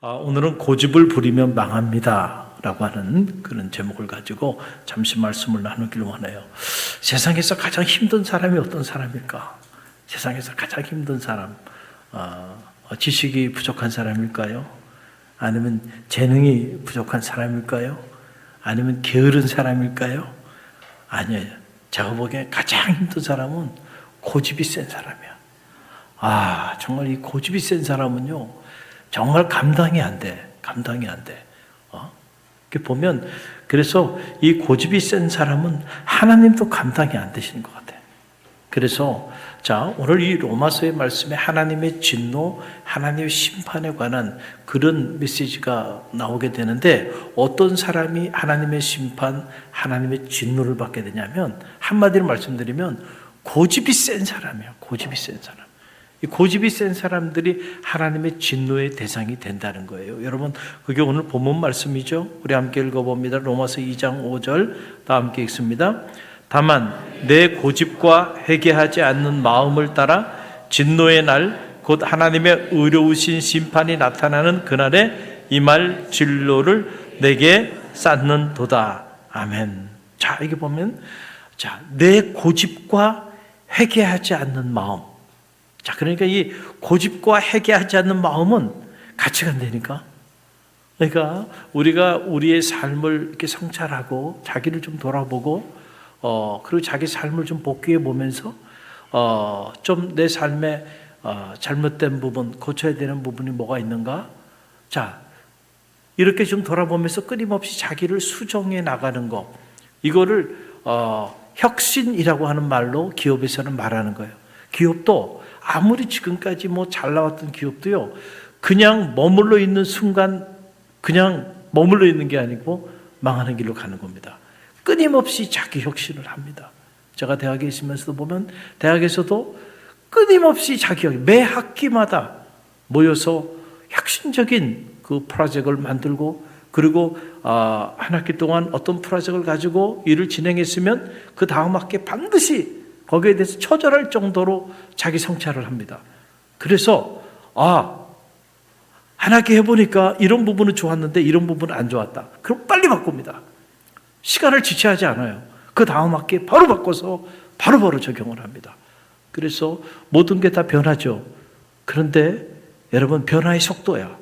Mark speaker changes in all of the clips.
Speaker 1: 오늘은 고집을 부리면 망합니다 라고 하는 그런 제목을 가지고 잠시 말씀을 나누기를 원해요. 세상에서 가장 힘든 사람이 어떤 사람일까? 세상에서 가장 힘든 사람, 지식이 부족한 사람일까요? 아니면 재능이 부족한 사람일까요? 아니면 게으른 사람일까요? 아니에요. 제가 보기에 가장 힘든 사람은 고집이 센 사람이야. 정말 이 고집이 센 사람은요, 정말 감당이 안 돼. 이렇게 보면, 그래서 이 고집이 센 사람은 하나님도 감당이 안 되시는 것 같아요. 그래서, 오늘 이 로마서의 말씀에 하나님의 진노, 하나님의 심판에 관한 그런 메시지가 나오게 되는데, 어떤 사람이 하나님의 심판, 하나님의 진노를 받게 되냐면, 한마디로 말씀드리면, 고집이 센 사람이에요. 고집이 센 사람. 이 고집이 센 사람들이 하나님의 진노의 대상이 된다는 거예요. 여러분, 그게 오늘 본문 말씀이죠. 우리 함께 읽어봅니다. 로마서 2장 5절 다 함께 읽습니다. 다만 내 고집과 회개하지 않는 마음을 따라 진노의 날 곧 하나님의 의로우신 심판이 나타나는 그날에 임할 진로를 내게 쌓는도다. 아멘. 이게 보면 내 고집과 회개하지 않는 마음. 그러니까 이 고집과 회개하지 않는 마음은 같이 간다니까. 그러니까 우리가 우리의 삶을 이렇게 성찰하고 자기를 좀 돌아보고 그리고 자기 삶을 좀 복귀해 보면서 좀 내 삶에 잘못된 부분, 고쳐야 되는 부분이 뭐가 있는가? 이렇게 좀 돌아보면서 끊임없이 자기를 수정해 나가는 거. 이거를 혁신이라고 하는 말로 기업에서는 말하는 거예요. 기업도 아무리 지금까지 잘 나왔던 기업도요, 그냥 머물러 있는 순간 그냥 머물러 있는 게 아니고 망하는 길로 가는 겁니다. 끊임없이 자기 혁신을 합니다. 제가 대학에 있으면서도 보면 대학에서도 끊임없이 매 학기마다 모여서 혁신적인 그 프로젝트를 만들고, 그리고 한 학기 동안 어떤 프로젝트를 가지고 일을 진행했으면 그 다음 학기에 반드시 거기에 대해서 처절할 정도로 자기 성찰을 합니다. 그래서 한 학기 해보니까 이런 부분은 좋았는데 이런 부분은 안 좋았다. 그럼 빨리 바꿉니다. 시간을 지체하지 않아요. 그 다음 학기에 바로 바꿔서 바로바로 적용을 합니다. 그래서 모든 게 다 변하죠. 그런데 여러분, 변화의 속도야.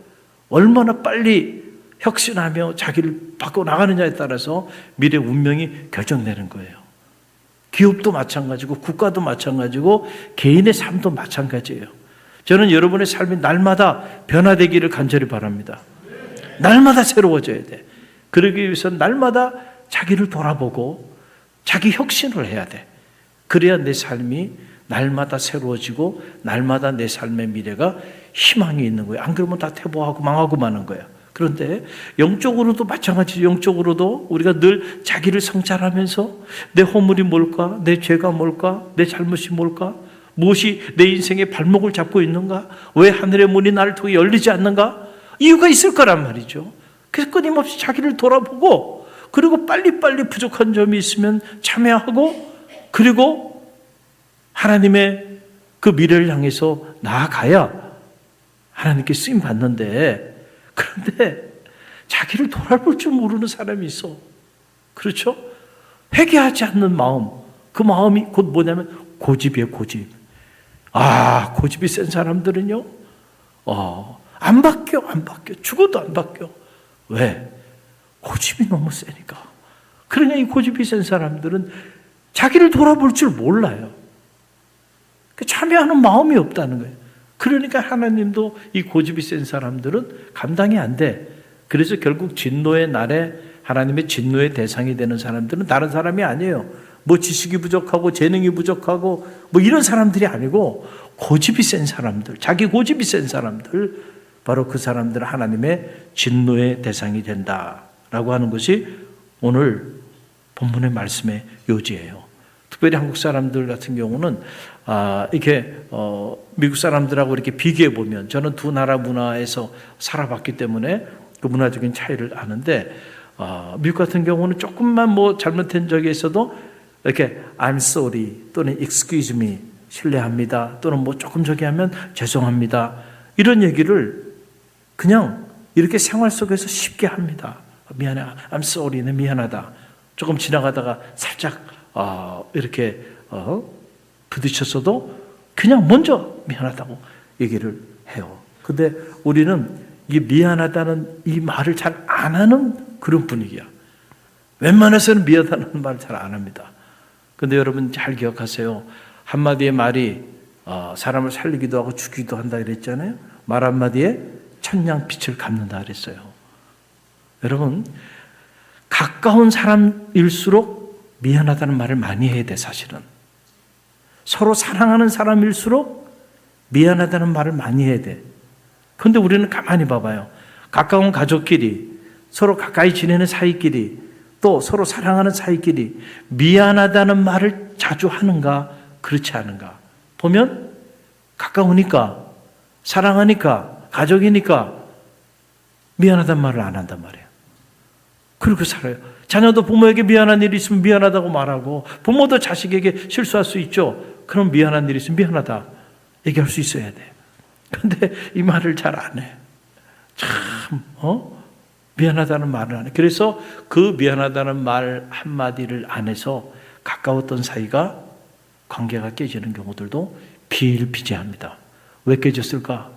Speaker 1: 얼마나 빨리 혁신하며 자기를 바꿔나가느냐에 따라서 미래 운명이 결정되는 거예요. 기업도 마찬가지고 국가도 마찬가지고 개인의 삶도 마찬가지예요. 저는 여러분의 삶이 날마다 변화되기를 간절히 바랍니다. 날마다 새로워져야 돼. 그러기 위해서는 날마다 자기를 돌아보고 자기 혁신을 해야 돼. 그래야 내 삶이 날마다 새로워지고 날마다 내 삶의 미래가 희망이 있는 거예요. 안 그러면 다 퇴보하고 망하고 마는 거예요. 그런데 영적으로도 마찬가지죠. 영적으로도 우리가 늘 자기를 성찰하면서 내 허물이 뭘까? 내 죄가 뭘까? 내 잘못이 뭘까? 무엇이 내 인생의 발목을 잡고 있는가? 왜 하늘의 문이 나를 통해 열리지 않는가? 이유가 있을 거란 말이죠. 그래서 끊임없이 자기를 돌아보고, 그리고 빨리빨리 부족한 점이 있으면 참여하고, 그리고 하나님의 그 미래를 향해서 나아가야 하나님께 쓰임 받는데, 그런데 자기를 돌아볼 줄 모르는 사람이 있어. 그렇죠? 회개하지 않는 마음. 그 마음이 곧 뭐냐면 고집이에요, 고집. 고집이 센 사람들은요, 안 바뀌어. 죽어도 안 바뀌어. 왜? 고집이 너무 세니까. 그러냐, 이 고집이 센 사람들은 자기를 돌아볼 줄 몰라요. 참여하는 마음이 없다는 거예요. 그러니까 하나님도 이 고집이 센 사람들은 감당이 안 돼. 그래서 결국 진노의 날에 하나님의 진노의 대상이 되는 사람들은 다른 사람이 아니에요. 지식이 부족하고 재능이 부족하고 이런 사람들이 아니고 고집이 센 사람들, 자기 고집이 센 사람들, 바로 그 사람들은 하나님의 진노의 대상이 된다라고 하는 것이 오늘 본문의 말씀의 요지예요. 특별히 한국 사람들 같은 경우는 이렇게 미국 사람들하고 이렇게 비교해 보면, 저는 두 나라 문화에서 살아봤기 때문에 그 문화적인 차이를 아는데, 미국 같은 경우는 조금만 잘못된 적이 있어도 이렇게 I'm sorry 또는 excuse me, 실례합니다, 또는 조금 저기 하면 죄송합니다, 이런 얘기를 그냥 이렇게 생활 속에서 쉽게 합니다. 미안해, I'm sorry, 내 미안하다. 조금 지나가다가 살짝 이렇게 부딪혔어도 그냥 먼저 미안하다고 얘기를 해요. 근데 우리는 이 미안하다는 이 말을 잘 안 하는 그런 분위기야. 웬만해서는 미안하다는 말을 잘 안 합니다. 근데 여러분 잘 기억하세요. 한마디의 말이 사람을 살리기도 하고 죽기도 한다 그랬잖아요. 말 한마디에 천냥빛을 갚는다 그랬어요. 여러분, 가까운 사람일수록 미안하다는 말을 많이 해야 돼, 사실은. 서로 사랑하는 사람일수록 미안하다는 말을 많이 해야 돼. 그런데 우리는 가만히 봐봐요. 가까운 가족끼리, 서로 가까이 지내는 사이끼리, 또 서로 사랑하는 사이끼리 미안하다는 말을 자주 하는가, 그렇지 않은가. 보면 가까우니까, 사랑하니까, 가족이니까 미안하다는 말을 안 한단 말이에요. 그렇게 살아요. 자녀도 부모에게 미안한 일이 있으면 미안하다고 말하고, 부모도 자식에게 실수할 수 있죠. 그럼 미안한 일이 있으면 미안하다 얘기할 수 있어야 돼. 근데 이 말을 잘 안 해. 참, 미안하다는 말을 안 해. 그래서 그 미안하다는 말 한마디를 안 해서 가까웠던 사이가, 관계가 깨지는 경우들도 비일비재합니다. 왜 깨졌을까?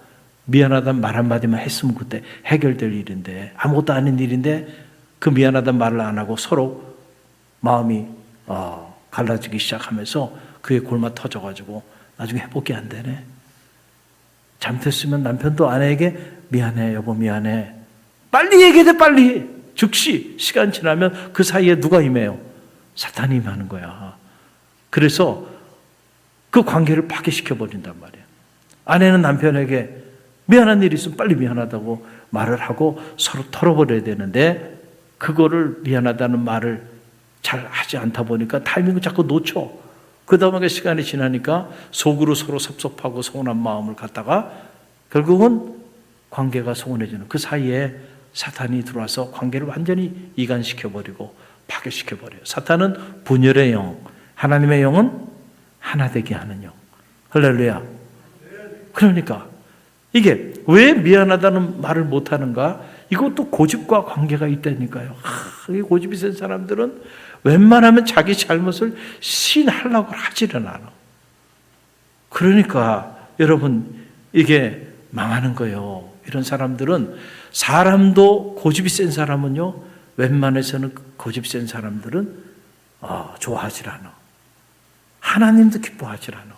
Speaker 1: 미안하다는 말 한마디만 했으면 그때 해결될 일인데, 아무것도 아닌 일인데 그 미안하다는 말을 안 하고 서로 마음이 갈라지기 시작하면서 그게 골마 터져가지고 나중에 회복이 안 되네. 잘못했으면 남편도 아내에게 미안해, 여보 미안해. 빨리 얘기해 돼, 빨리. 즉시 시간 지나면 그 사이에 누가 임해요? 사탄이 임하는 거야. 그래서 그 관계를 파괴시켜 버린단 말이에요. 아내는 남편에게 미안한 일이 있으면 빨리 미안하다고 말을 하고 서로 털어버려야 되는데, 그거를 미안하다는 말을 잘 하지 않다 보니까 타이밍을 자꾸 놓쳐. 그 다음에 시간이 지나니까 속으로 서로 섭섭하고 서운한 마음을 갖다가 결국은 관계가 소원해지는, 그 사이에 사탄이 들어와서 관계를 완전히 이간시켜버리고 파괴시켜버려요. 사탄은 분열의 영, 하나님의 영은 하나 되게 하는 영. 할렐루야. 그러니까 이게 왜 미안하다는 말을 못하는가? 이것도 고집과 관계가 있다니까요. 이 고집이 센 사람들은 웬만하면 자기 잘못을 시인하려고 하지는 않아. 그러니까 여러분, 이게 망하는 거예요. 이런 사람들은, 사람도 고집이 센 사람은요, 웬만해서는 고집 센 사람들은 좋아하지 않아. 하나님도 기뻐하지 않아.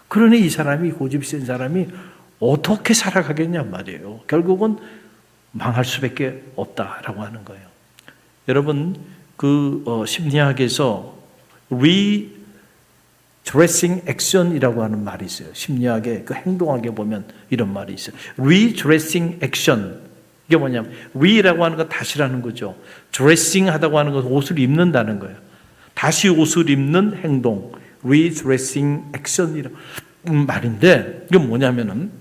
Speaker 1: 그러니 이 사람이, 고집이 센 사람이 어떻게 살아가겠냔 말이에요. 결국은 망할 수밖에 없다라고 하는 거예요. 여러분, 그 심리학에서 redressing action이라고 하는 말이 있어요. 심리학의 그 행동학에 보면 이런 말이 있어요. redressing action. 이게 뭐냐면, re라고 하는 건 다시라는 거죠. dressing 하다고 하는 건 옷을 입는다는 거예요. 다시 옷을 입는 행동, redressing action이라는 말인데, 이게 뭐냐면은,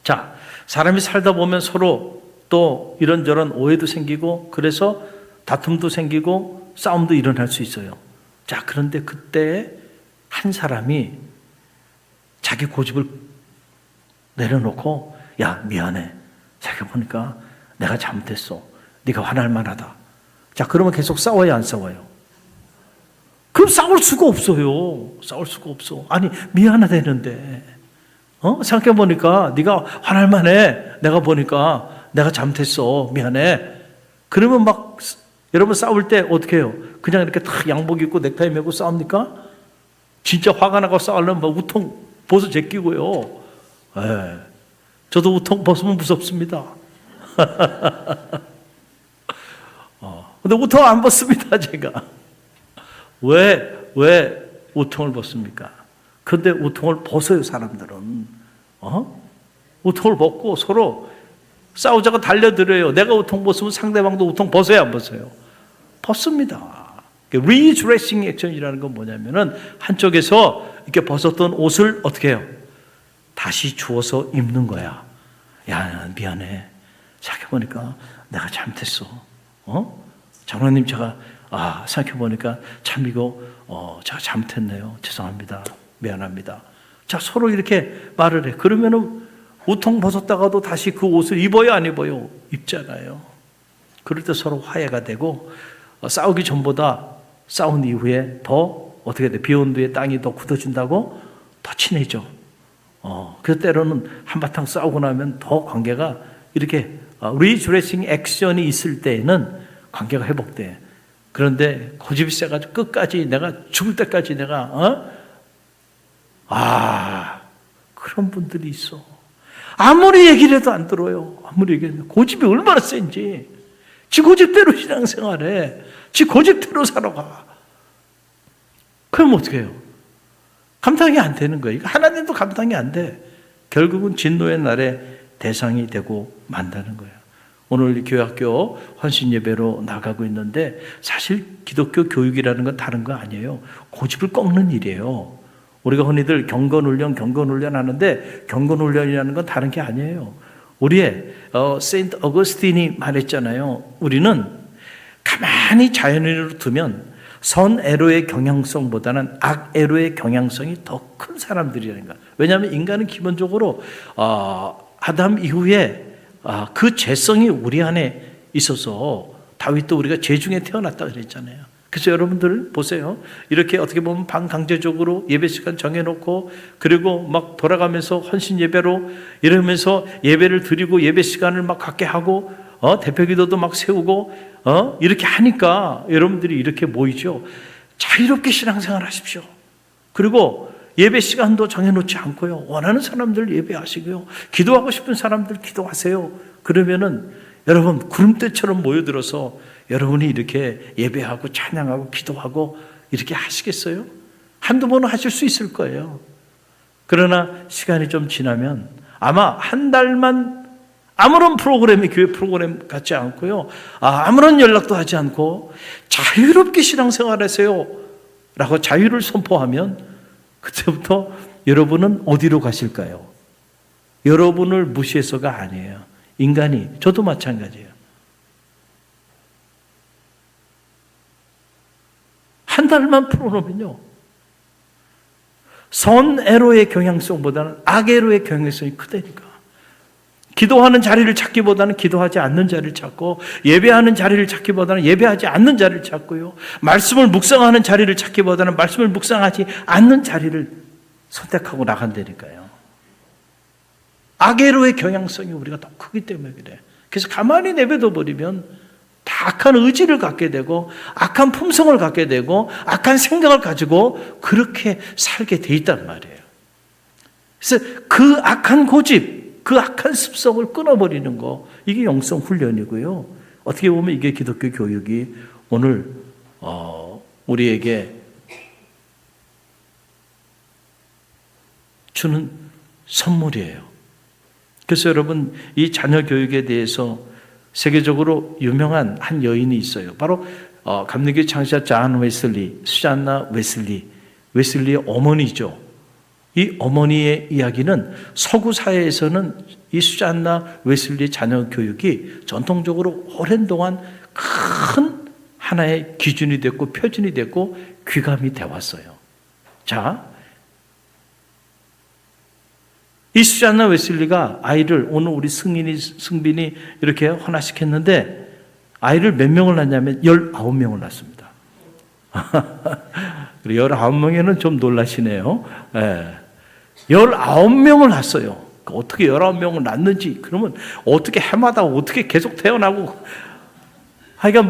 Speaker 1: 자, 사람이 살다 보면 서로 또 이런저런 오해도 생기고, 그래서 다툼도 생기고 싸움도 일어날 수 있어요. 자, 그런데 그때 한 사람이 자기 고집을 내려놓고, 야, 미안해. 생각해보니까 내가 잘못했어. 네가 화날 만하다. 자, 그러면 계속 싸워야 안 싸워요? 그럼 싸울 수가 없어요. 싸울 수가 없어. 아니, 미안하다는데. 생각해보니까 네가 화날 만해. 내가 보니까 내가 잘못했어. 미안해. 그러면 막 여러분 싸울 때 어떻게 해요? 그냥 이렇게 탁 양복 입고 넥타이 메고 싸웁니까? 진짜 화가 나고 싸우려면 막 우통 벗어 제끼고요. 예. 저도 우통 벗으면 무섭습니다. 근데 우통 안 벗습니다, 제가. 왜 우통을 벗습니까? 근데 우통을 벗어요, 사람들은. 우통을 벗고 서로 싸우자고 달려들어요. 내가 우통 벗으면 상대방도 우통 벗어야 안 벗어요? 벗습니다. redressing action이라는 건 뭐냐면은, 한쪽에서 이렇게 벗었던 옷을 어떻게 해요? 다시 주워서 입는 거야. 야, 미안해. 생각해보니까 내가 잘못했어. 장로님, 제가 생각해보니까 참 이거 제가 잘못했네요. 죄송합니다. 미안합니다. 자, 서로 이렇게 말을 해. 그러면은 우통 벗었다가도 다시 그 옷을 입어요, 안 입어요? 입잖아요. 그럴 때 서로 화해가 되고, 싸우기 전보다 싸운 이후에 더 어떻게 돼? 비 온 뒤에 땅이 더 굳어진다고 더 친해져. 그 때로는 한바탕 싸우고 나면 더 관계가 이렇게 리드레싱 액션이 있을 때에는 관계가 회복돼. 그런데 고집이 세가지고 끝까지 내가 죽을 때까지 내가 그런 분들이 있어. 아무리 얘기를 해도 안 들어요. 아무리 얘기해도 고집이 얼마나 센지. 지 고집대로 신앙생활해. 지 고집대로 살아가. 그럼 어떻게 해요? 감당이 안 되는 거예요. 하나님도 감당이 안 돼. 결국은 진노의 날에 대상이 되고 만다는 거예요. 오늘 교회학교 헌신 예배로 나가고 있는데 사실 기독교 교육이라는 건 다른 거 아니에요. 고집을 꺾는 일이에요. 우리가 흔히들 경건훈련 하는데 경건훈련이라는 건 다른 게 아니에요. 우리의 세인트 어거스틴이 말했잖아요. 우리는 가만히 자연인으로 두면 선애로의 경향성보다는 악애로의 경향성이 더 큰 사람들이라는 거예요. 왜냐하면 인간은 기본적으로 아담 이후에 그 죄성이 우리 안에 있어서 다윗도 우리가 죄 중에 태어났다 그랬잖아요. 그래서 여러분들 보세요. 이렇게 어떻게 보면 반강제적으로 예배 시간 정해놓고 그리고 막 돌아가면서 헌신 예배로 이러면서 예배를 드리고 예배 시간을 막 갖게 하고 대표기도도 막 세우고 이렇게 하니까 여러분들이 이렇게 모이죠. 자유롭게 신앙생활 하십시오. 그리고 예배 시간도 정해놓지 않고요. 원하는 사람들 예배하시고요. 기도하고 싶은 사람들 기도하세요. 그러면은 여러분 구름대처럼 모여들어서 여러분이 이렇게 예배하고 찬양하고 기도하고 이렇게 하시겠어요? 한두 번은 하실 수 있을 거예요. 그러나 시간이 좀 지나면 아마 한 달만 아무런 프로그램이 교회 프로그램 같지 않고요. 아무런 연락도 하지 않고 자유롭게 신앙생활하세요 라고 자유를 선포하면 그때부터 여러분은 어디로 가실까요? 여러분을 무시해서가 아니에요. 인간이, 저도 마찬가지예요. 한 달만 풀어놓으면요. 선애로의 경향성보다는 악애로의 경향성이 크다니까. 기도하는 자리를 찾기보다는 기도하지 않는 자리를 찾고 예배하는 자리를 찾기보다는 예배하지 않는 자리를 찾고요. 말씀을 묵상하는 자리를 찾기보다는 말씀을 묵상하지 않는 자리를 선택하고 나간다니까요. 악애로의 경향성이 우리가 더 크기 때문에 그래. 그래서 가만히 내버려 버리면 다 악한 의지를 갖게 되고 악한 품성을 갖게 되고 악한 생각을 가지고 그렇게 살게 돼 있단 말이에요. 그래서 그 악한 고집, 그 악한 습성을 끊어버리는 거, 이게 영성 훈련이고요. 어떻게 보면 이게 기독교 교육이 오늘 우리에게 주는 선물이에요. 그래서 여러분 이 자녀 교육에 대해서 세계적으로 유명한 한 여인이 있어요. 바로 감리교 창시자 존 웨슬리, 수잔나 웨슬리의 어머니죠. 이 어머니의 이야기는 서구 사회에서는 이 수잔나 웨슬리 자녀 교육이 전통적으로 오랜 동안 큰 하나의 기준이 됐고 표준이 됐고 귀감이 되어 왔어요. 자, 이 수잔나 웨슬리가 아이를 오늘 우리 승빈이 이렇게 헌화시켰는데 아이를 몇 명을 낳냐면 19명을 낳습니다. 19명에는 좀 놀라시네요. 네. 19명을 낳았어요. 어떻게 19명을 낳는지, 그러면 어떻게 해마다 어떻게 계속 태어나고, 하여간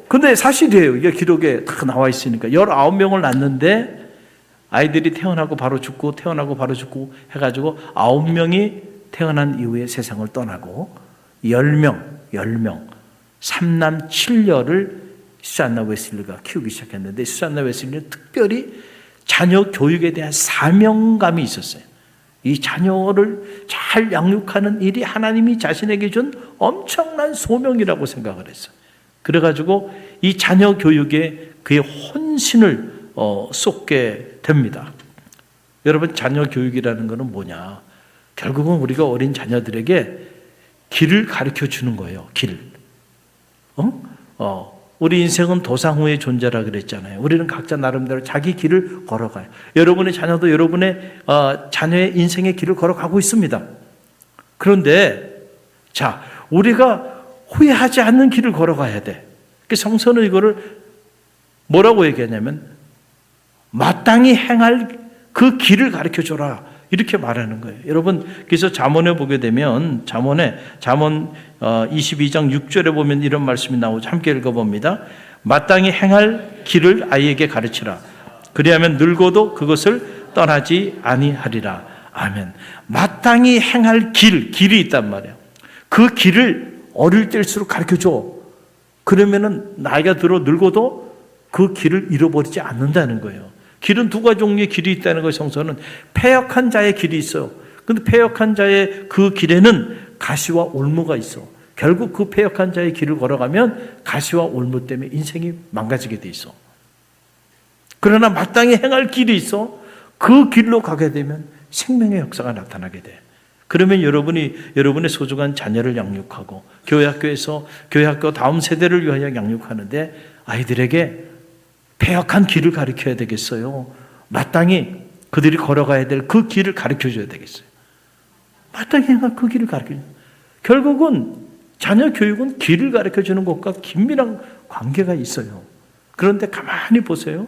Speaker 1: 근데 사실이에요. 이게 기록에 다 나와 있으니까. 19명을 낳는데 아이들이 태어나고 바로 죽고 태어나고 바로 죽고 해가지고 9명이 태어난 이후에 세상을 떠나고 10명, 3남 7녀를 수잔나 웨슬리가 키우기 시작했는데 수잔나 웨슬리는 특별히 자녀 교육에 대한 사명감이 있었어요. 이 자녀를 잘 양육하는 일이 하나님이 자신에게 준 엄청난 소명이라고 생각을 했어요. 그래가지고 이 자녀 교육에 그의 혼신을 쏟게 됩니다. 여러분 자녀 교육이라는 것은 뭐냐? 결국은 우리가 어린 자녀들에게 길을 가르쳐 주는 거예요. 길. 우리 인생은 도상후의 존재라 그랬잖아요. 우리는 각자 나름대로 자기 길을 걸어가요. 여러분의 자녀도 여러분의 자녀의 인생의 길을 걸어가고 있습니다. 그런데 자, 우리가 후회하지 않는 길을 걸어가야 돼. 그 성서는 이거를 뭐라고 얘기하냐면 마땅히 행할 그 길을 가르쳐줘라, 이렇게 말하는 거예요. 여러분, 그래서 잠언에 보게 되면 잠언 22장 6절에 보면 이런 말씀이 나오죠. 함께 읽어봅니다. 마땅히 행할 길을 아이에게 가르치라. 그리하면 늙어도 그것을 떠나지 아니하리라. 아멘. 마땅히 행할 길이 있단 말이에요. 그 길을 어릴 때일수록 가르쳐줘. 그러면은 나이가 들어 늙어도 그 길을 잃어버리지 않는다는 거예요. 길은 두 가지 종류의 길이 있다는 거예요. 성서는 패역한 자의 길이 있어요. 그런데 패역한 자의 그 길에는 가시와 올무가 있어. 결국 그 패역한 자의 길을 걸어가면 가시와 올무 때문에 인생이 망가지게 돼 있어. 그러나 마땅히 행할 길이 있어. 그 길로 가게 되면 생명의 역사가 나타나게 돼. 그러면 여러분의 소중한 자녀를 양육하고 교회학교 다음 세대를 위하여 양육하는데 아이들에게 패역한 길을 가르쳐야 되겠어요? 마땅히 그들이 걸어가야 될 그 길을 가르쳐줘야 되겠어요? 마땅히 행할 그 길을 가르쳐줘야 돼요. 결국은 자녀 교육은 길을 가르쳐주는 것과 긴밀한 관계가 있어요. 그런데 가만히 보세요.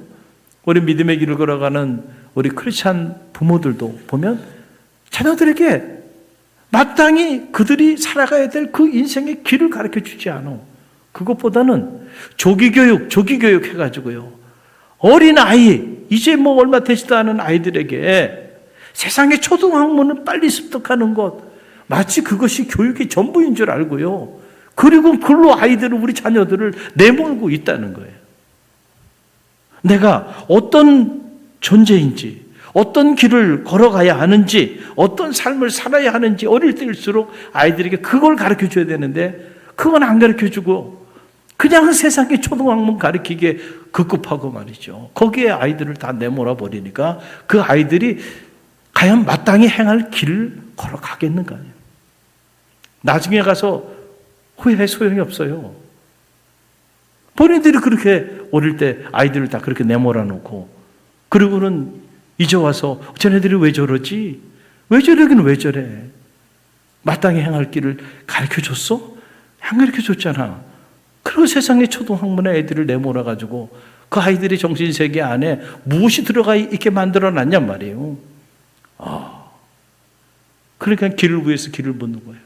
Speaker 1: 우리 믿음의 길을 걸어가는 우리 크리스찬 부모들도 보면 자녀들에게 마땅히 그들이 살아가야 될 그 인생의 길을 가르쳐주지 않아. 그것보다는 조기교육 해가지고요. 어린아이, 이제 뭐 얼마 되지도 않은 아이들에게 세상의 초등학문을 빨리 습득하는 것, 마치 그것이 교육의 전부인 줄 알고요. 그리고 그걸로 우리 자녀들을 내몰고 있다는 거예요. 내가 어떤 존재인지, 어떤 길을 걸어가야 하는지, 어떤 삶을 살아야 하는지 어릴 때일수록 아이들에게 그걸 가르쳐줘야 되는데 그건 안 가르쳐주고 그냥 세상의 초등학문 가르치기에 급급하고 말이죠. 거기에 아이들을 다 내몰아 버리니까 그 아이들이 과연 마땅히 행할 길을 걸어가겠는가? 나중에 가서 후회할 소용이 없어요. 본인들이 그렇게 어릴 때 아이들을 다 그렇게 내몰아 놓고 그리고는 이제 와서 쟤네들이 왜 저러지? 왜 저러긴 왜 저래? 마땅히 행할 길을 가르쳐줬어? 안 가르쳐줬잖아. 그리고 세상의 초등학문의 애들을 내몰아가지고 그 아이들의 정신세계 안에 무엇이 들어가 있게 만들어놨냔 말이에요. 그러니까 길을 위해서 길을 묻는 거예요.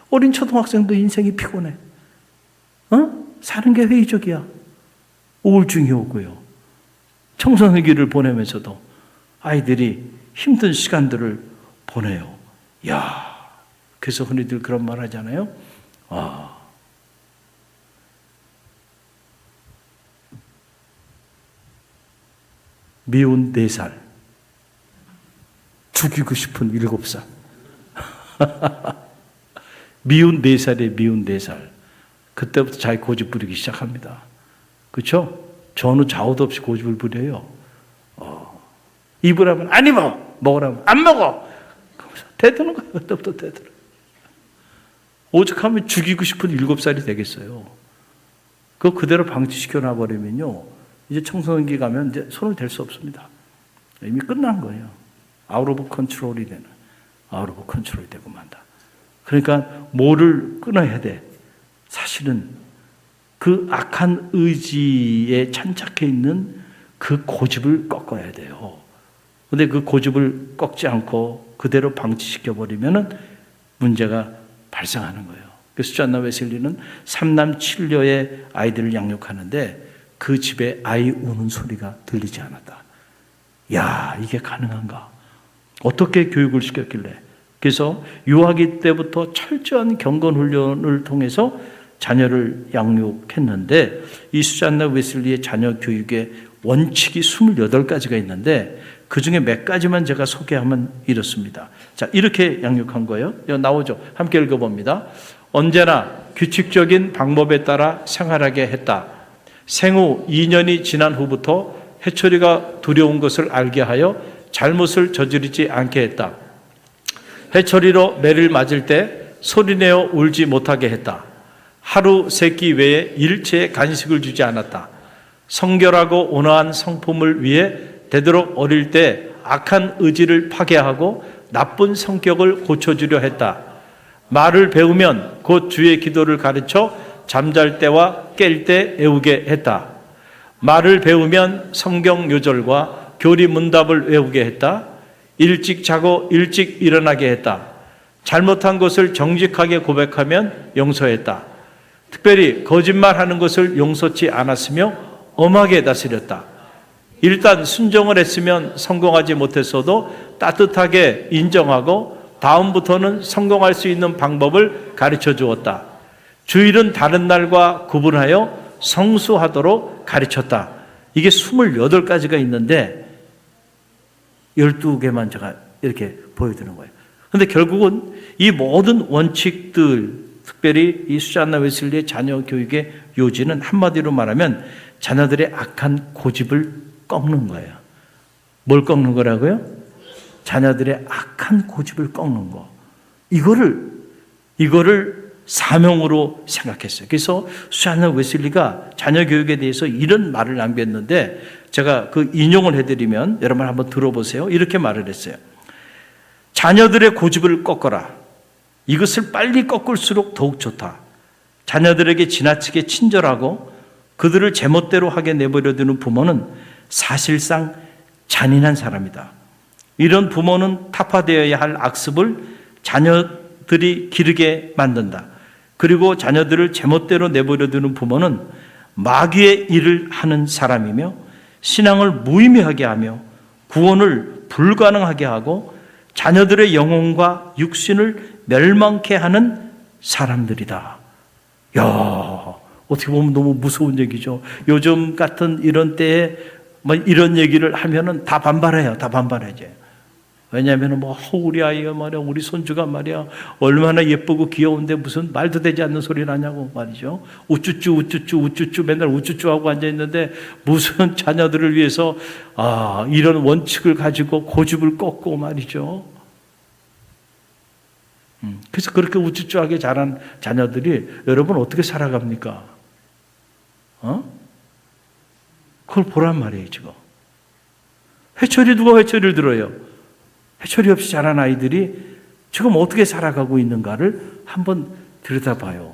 Speaker 1: 어린 초등학생도 인생이 피곤해. 사는 게 회의적이야. 우울증이 오고요. 청소년 길을 보내면서도 아이들이 힘든 시간들을 보내요. 그래서 흔히들 그런 말 하잖아요. 미운 4살, 죽이고 싶은 7살. 미운 4살에 미운 4살. 그때부터 자기 고집 부리기 시작합니다. 그렇죠? 전후 좌우도 없이 고집을 부려요. 입으라면 안 입어, 먹으라면 안 먹어. 대드는 거예요. 그때부터 대드는. 오죽하면 죽이고 싶은 7살이 되겠어요. 그거 그대로 방치시켜 놔버리면요, 이제 청소년기 가면 이제 손을 댈 수 없습니다. 이미 끝난 거예요. 아웃 오브 컨트롤이 되는, 아웃 오브 컨트롤이 되고 만다. 그러니까 뭐를 끊어야 돼? 사실은 그 악한 의지에 찬착해 있는 그 고집을 꺾어야 돼요. 근데 그 고집을 꺾지 않고 그대로 방치시켜버리면 문제가 발생하는 거예요. 그래서 수잔나 웨슬리는 3남 7녀의 아이들을 양육하는데 그 집에 아이 우는 소리가 들리지 않았다. 이게 가능한가? 어떻게 교육을 시켰길래? 그래서 유아기 때부터 철저한 경건훈련을 통해서 자녀를 양육했는데 이 수잔나 웨슬리의 자녀 교육의 원칙이 28가지가 있는데 그 중에 몇 가지만 제가 소개하면 이렇습니다. 자, 이렇게 양육한 거예요. 여기 나오죠. 함께 읽어봅니다. 언제나 규칙적인 방법에 따라 생활하게 했다. 생후 2년이 지난 후부터 해초리가 두려운 것을 알게 하여 잘못을 저지르지 않게 했다. 해초리로 매를 맞을 때 소리내어 울지 못하게 했다. 하루 세 끼 외에 일체의 간식을 주지 않았다. 성결하고 온화한 성품을 위해 되도록 어릴 때 악한 의지를 파괴하고 나쁜 성격을 고쳐주려 했다. 말을 배우면 곧 주의 기도를 가르쳐 잠잘 때와 깰 때 외우게 했다. 말을 배우면 성경 요절과 교리 문답을 외우게 했다. 일찍 자고 일찍 일어나게 했다. 잘못한 것을 정직하게 고백하면 용서했다. 특별히 거짓말하는 것을 용서치 않았으며 엄하게 다스렸다. 일단 순종을 했으면 성공하지 못했어도 따뜻하게 인정하고 다음부터는 성공할 수 있는 방법을 가르쳐 주었다. 주일은 다른 날과 구분하여 성수하도록 가르쳤다. 이게 28가지가 있는데 12개만 제가 이렇게 보여드리는 거예요. 그런데 결국은 이 모든 원칙들, 특별히 이 수잔나 웨슬리의 자녀 교육의 요지는 한마디로 말하면 자녀들의 악한 고집을 꺾는 거예요. 뭘 꺾는 거라고요? 자녀들의 악한 고집을 꺾는 거. 이거를 사명으로 생각했어요. 그래서 수잔나 웨슬리가 자녀 교육에 대해서 이런 말을 남겼는데 제가 그 인용을 해드리면 여러분 한번 들어보세요. 이렇게 말을 했어요. 자녀들의 고집을 꺾어라. 이것을 빨리 꺾을수록 더욱 좋다. 자녀들에게 지나치게 친절하고 그들을 제멋대로 하게 내버려두는 부모는 사실상 잔인한 사람이다. 이런 부모는 타파되어야 할 악습을 자녀들이 기르게 만든다. 그리고 자녀들을 제멋대로 내버려두는 부모는 마귀의 일을 하는 사람이며 신앙을 무의미하게 하며 구원을 불가능하게 하고 자녀들의 영혼과 육신을 멸망케 하는 사람들이다. 야, 어떻게 보면 너무 무서운 얘기죠. 요즘 같은 이런 때에 이런 얘기를 하면은 다 반발해요. 다 반발해요. 왜냐하면 우리 아이가 말이야, 우리 손주가 말이야, 얼마나 예쁘고 귀여운데 무슨 말도 되지 않는 소리를 하냐고 말이죠. 우쭈쭈 맨날 우쭈쭈 하고 앉아 있는데 무슨 자녀들을 위해서 이런 원칙을 가지고 고집을 꺾고 말이죠. 그래서 그렇게 우쭈쭈하게 자란 자녀들이 여러분 어떻게 살아갑니까? 그걸 보란 말이에요, 지금. 누가 회초리를 들어요? 회초리 없이 자란 아이들이 지금 어떻게 살아가고 있는가를 한번 들여다봐요.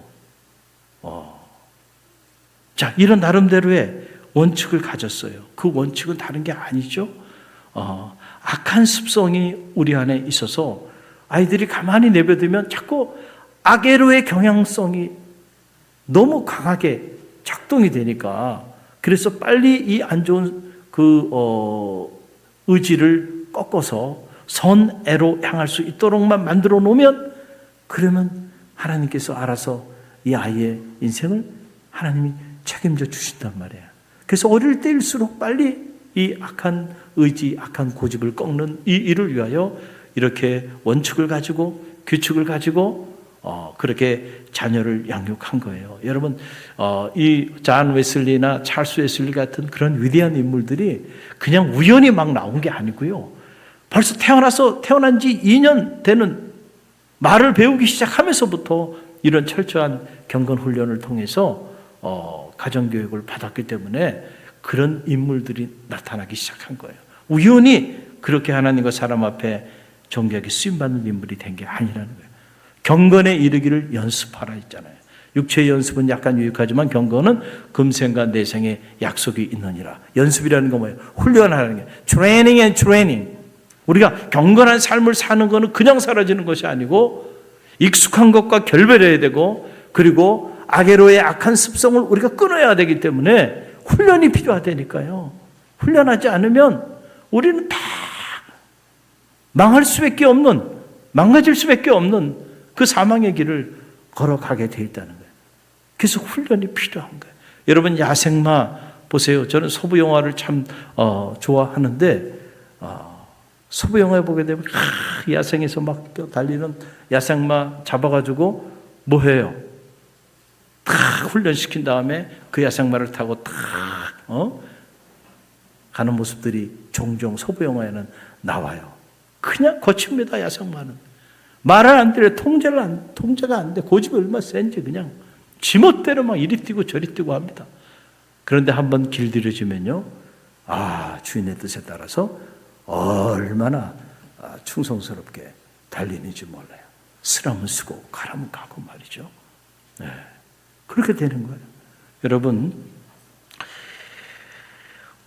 Speaker 1: 자, 이런 나름대로의 원칙을 가졌어요. 그 원칙은 다른 게 아니죠. 악한 습성이 우리 안에 있어서 아이들이 가만히 내버려두면 자꾸 악애로의 경향성이 너무 강하게 작동이 되니까 그래서 빨리 이 안 좋은 의지를 꺾어서 선애로 향할 수 있도록만 만들어 놓으면 그러면 하나님께서 알아서 이 아이의 인생을 하나님이 책임져 주신단 말이에요. 그래서 어릴 때일수록 빨리 이 악한 의지, 악한 고집을 꺾는 이 일을 위하여 이렇게 원칙을 가지고 규칙을 가지고 그렇게 자녀를 양육한 거예요. 여러분, 이 잔 웨슬리나 찰스 웨슬리 같은 그런 위대한 인물들이 그냥 우연히 막 나온 게 아니고요. 벌써 태어난 지 2년 되는 말을 배우기 시작하면서부터 이런 철저한 경건 훈련을 통해서 가정교육을 받았기 때문에 그런 인물들이 나타나기 시작한 거예요. 우연히 그렇게 하나님과 사람 앞에 정교하게 쓰임받는 인물이 된 게 아니라는 거예요. 경건에 이르기를 연습하라 했잖아요. 육체의 연습은 약간 유익하지만 경건은 금생과 내생의 약속이 있느니라. 연습이라는 건 뭐예요? 훈련하는 게 트레이닝 앤 트레이닝. 우리가 경건한 삶을 사는 것은 그냥 사라지는 것이 아니고 익숙한 것과 결별해야 되고 그리고 악애로의 악한 습성을 우리가 끊어야 되기 때문에 훈련이 필요하다니까요. 훈련하지 않으면 우리는 다 망할 수밖에 없는, 망가질 수밖에 없는 그 사망의 길을 걸어가게 돼 있다는 거예요. 그래서 훈련이 필요한 거예요. 여러분 야생마 보세요. 저는 서부 영화를 참 좋아하는데 서부 영화에 보게 되면 야생에서 막 달리는 야생마 잡아가지고 뭐 해요? 다 훈련시킨 다음에 그 야생마를 타고 다 가는 모습들이 종종 서부 영화에는 나와요. 그냥 거칩니다. 야생마는 말을 안 들어요. 통제가 안 돼. 고집이 얼마나 센지 그냥 지멋대로 막 이리 뛰고 저리 뛰고 합니다. 그런데 한번 길들여지면요, 주인의 뜻에 따라서 얼마나 충성스럽게 달리는지 몰라요. 쓰라면 쓰고 가라면 가고 말이죠. 네. 그렇게 되는 거예요. 여러분,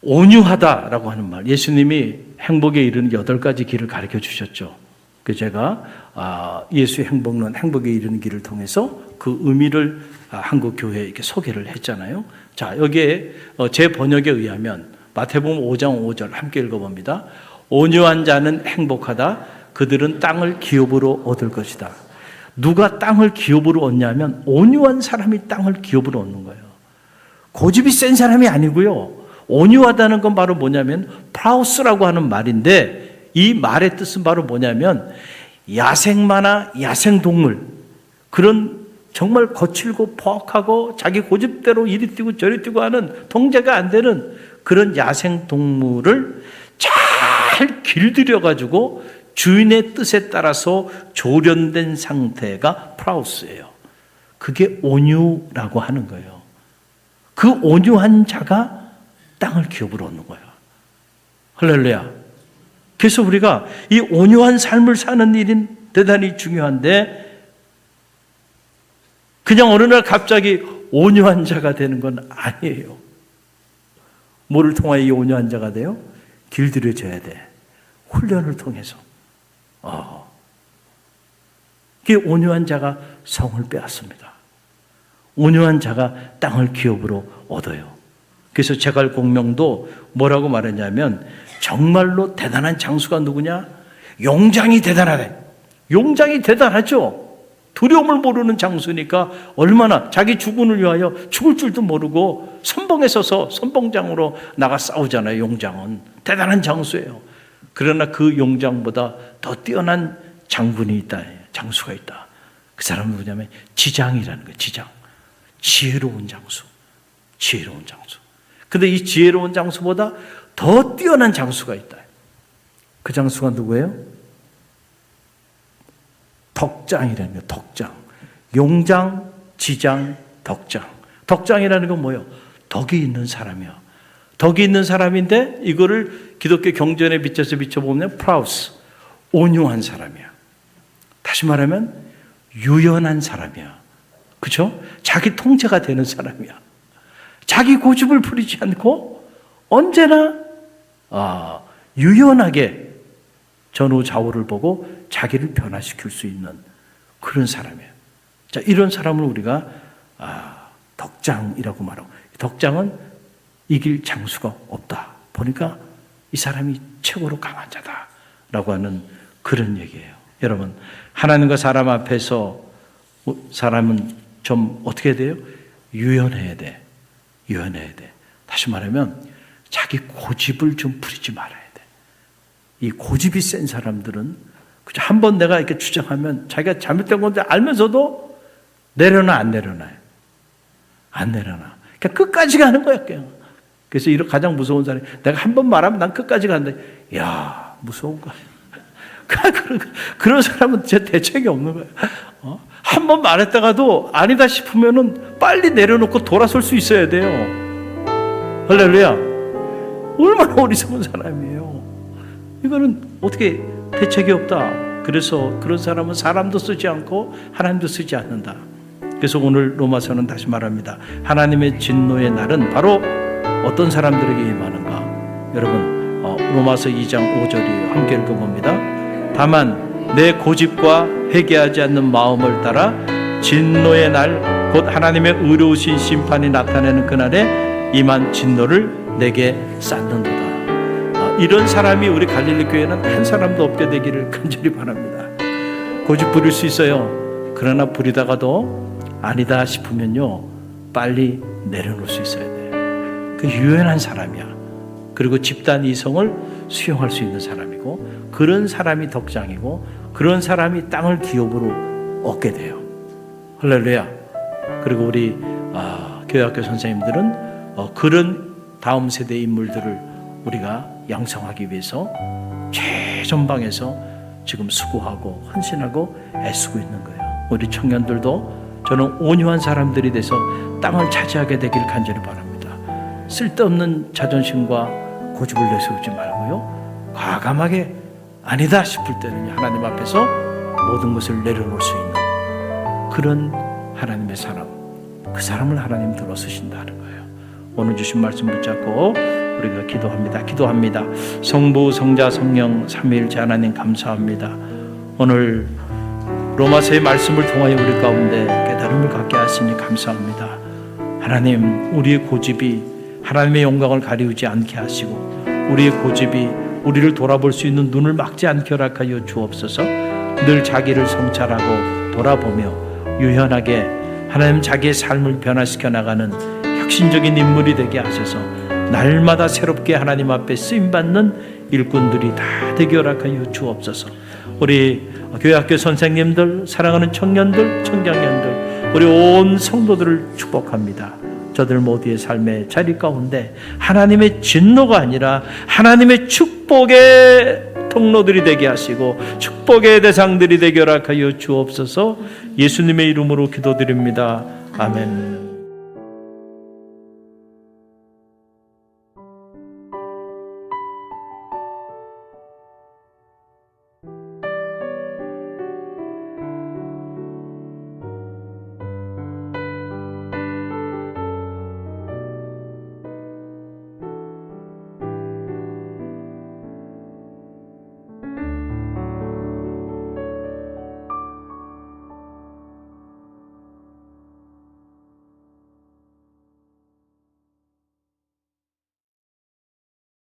Speaker 1: 온유하다라고 하는 말, 예수님이 행복에 이르는 8가지 길을 가르쳐 주셨죠. 그 제가 예수의 행복론, 행복에 이르는 길을 통해서 그 의미를 한국 교회에 이렇게 소개를 했잖아요. 자, 여기에 제 번역에 의하면 마태복음 5장 5절 함께 읽어봅니다. 온유한 자는 행복하다. 그들은 땅을 기업으로 얻을 것이다. 누가 땅을 기업으로 얻냐면 온유한 사람이 땅을 기업으로 얻는 거예요. 고집이 센 사람이 아니고요. 온유하다는 건 바로 뭐냐면 프라우스라고 하는 말인데, 이 말의 뜻은 바로 뭐냐면 야생마나 야생동물, 그런 정말 거칠고 포악하고 자기 고집대로 이리 뛰고 저리 뛰고 하는 통제가 안 되는 그런 야생동물을 잘 길들여가지고 주인의 뜻에 따라서 조련된 상태가 프라우스예요. 그게 온유라고 하는 거예요. 그 온유한 자가 땅을 기업으로 얻는 거예요. 할렐루야. 그래서 우리가 이 온유한 삶을 사는 일이 대단히 중요한데, 그냥 어느 날 갑자기 온유한 자가 되는 건 아니에요. 뭐를 통하여 이 온유한 자가 돼요? 길들여져야 돼. 훈련을 통해서. 그게 온유한 자가 성을 빼앗습니다. 온유한 자가 땅을 기업으로 얻어요. 그래서 제갈공명도 뭐라고 말했냐면, 정말로 대단한 장수가 누구냐? 용장이 대단하다. 용장이 대단하죠. 두려움을 모르는 장수니까 얼마나 자기 주군을 위하여 죽을 줄도 모르고 선봉에 서서 선봉장으로 나가 싸우잖아요. 용장은 대단한 장수예요. 그러나 그 용장보다 더 뛰어난 장군이 있다. 장수가 있다. 그 사람은 누구냐면 지장이라는 거예요. 지장. 지혜로운 장수. 지혜로운 장수. 근데 이 지혜로운 장수보다 더 뛰어난 장수가 있다. 그 장수가 누구예요? 덕장이라는 거예요. 덕장. 용장, 지장, 덕장. 덕장이라는 건 뭐예요? 덕이 있는 사람이야. 덕이 있는 사람인데 이거를 기독교 경전에 비춰서 비춰보면 프라우스, 온유한 사람이야. 다시 말하면 유연한 사람이야. 그렇죠? 자기 통제가 되는 사람이야. 자기 고집을 부리지 않고 언제나 유연하게 전후좌우를 보고 자기를 변화시킬 수 있는 그런 사람이에요. 자, 이런 사람을 우리가 덕장이라고 말하고, 덕장은 이길 장수가 없다. 보니까 이 사람이 최고로 강한 자다라고 하는 그런 얘기예요. 여러분, 하나님과 사람 앞에서 사람은 좀 어떻게 돼요? 유연해야 돼. 유연해야 돼. 다시 말하면 자기 고집을 좀 부리지 말아야 돼. 이 고집이 센 사람들은 한번 내가 이렇게 주장하면 자기가 잘못된 건데 알면서도 내려놔 안 내려놔요. 안 내려놔. 그냥 끝까지 가는 거야. 그냥. 그래서 이런 가장 무서운 사람이, 내가 한 번 말하면 난 끝까지 간다. 야, 무서운 거야. 그런 사람은 진짜 대책이 없는 거야. 한 번 말했다가도 아니다 싶으면은 빨리 내려놓고 돌아설 수 있어야 돼요. 할렐루야. 얼마나 어리석은 사람이에요. 이거는 어떻게 대책이 없다. 그래서 그런 사람은 사람도 쓰지 않고 하나님도 쓰지 않는다. 그래서 오늘 로마서는 다시 말합니다. 하나님의 진노의 날은 바로 어떤 사람들에게 임하는가. 여러분, 로마서 2장 5절이에요. 함께 읽어봅니다. 다만 내 고집과 회개하지 않는 마음을 따라 진노의 날 곧 하나님의 의로우신 심판이 나타내는 그날에 임한 진노를 내게 쌓는도다. 이런 사람이 우리 갈릴리 교회는 한 사람도 없게 되기를 간절히 바랍니다. 고집 부릴 수 있어요. 그러나 부리다가도 아니다 싶으면요, 빨리 내려놓을 수 있어야 돼. 그 유연한 사람이야. 그리고 집단 이성을 수용할 수 있는 사람이고, 그런 사람이 덕장이고, 그런 사람이 땅을 기업으로 얻게 돼요. 할렐루야. 그리고 우리 교회학교 선생님들은 그런 다음 세대 인물들을 우리가 양성하기 위해서 최전방에서 지금 수고하고 헌신하고 애쓰고 있는 거예요. 우리 청년들도 저는 온유한 사람들이 돼서 땅을 차지하게 되길 간절히 바랍니다. 쓸데없는 자존심과 고집을 내세우지 말고요, 과감하게 아니다 싶을 때는 하나님 앞에서 모든 것을 내려놓을 수 있는 그런 하나님의 사람, 그 사람을 하나님 들어 쓰신다는 거예요. 오늘 주신 말씀 붙잡고 우리가 기도합니다. 성부, 성자, 성령 삼위일체 하나님 감사합니다. 오늘 로마서의 말씀을 통하여 우리 가운데 깨달음을 갖게 하시니 감사합니다. 하나님, 우리의 고집이 하나님의 영광을 가리우지 않게 하시고 우리의 고집이 우리를 돌아볼 수 있는 눈을 막지 않게 허락하여 주옵소서. 늘 자기를 성찰하고 돌아보며 유연하게 하나님 자기의 삶을 변화시켜 나가는 혁신적인 인물이 되게 하셔서 날마다 새롭게 하나님 앞에 쓰임받는 일꾼들이 다 되게 허락하여 주옵소서. 우리 교회학교 선생님들, 사랑하는 청년들, 청장년들, 우리 온 성도들을 축복합니다. 저들 모두의 삶의 자리 가운데 하나님의 진노가 아니라 하나님의 축복의 통로들이 되게 하시고 축복의 대상들이 되게 허락하여 주옵소서. 예수님의 이름으로 기도드립니다. 아멘.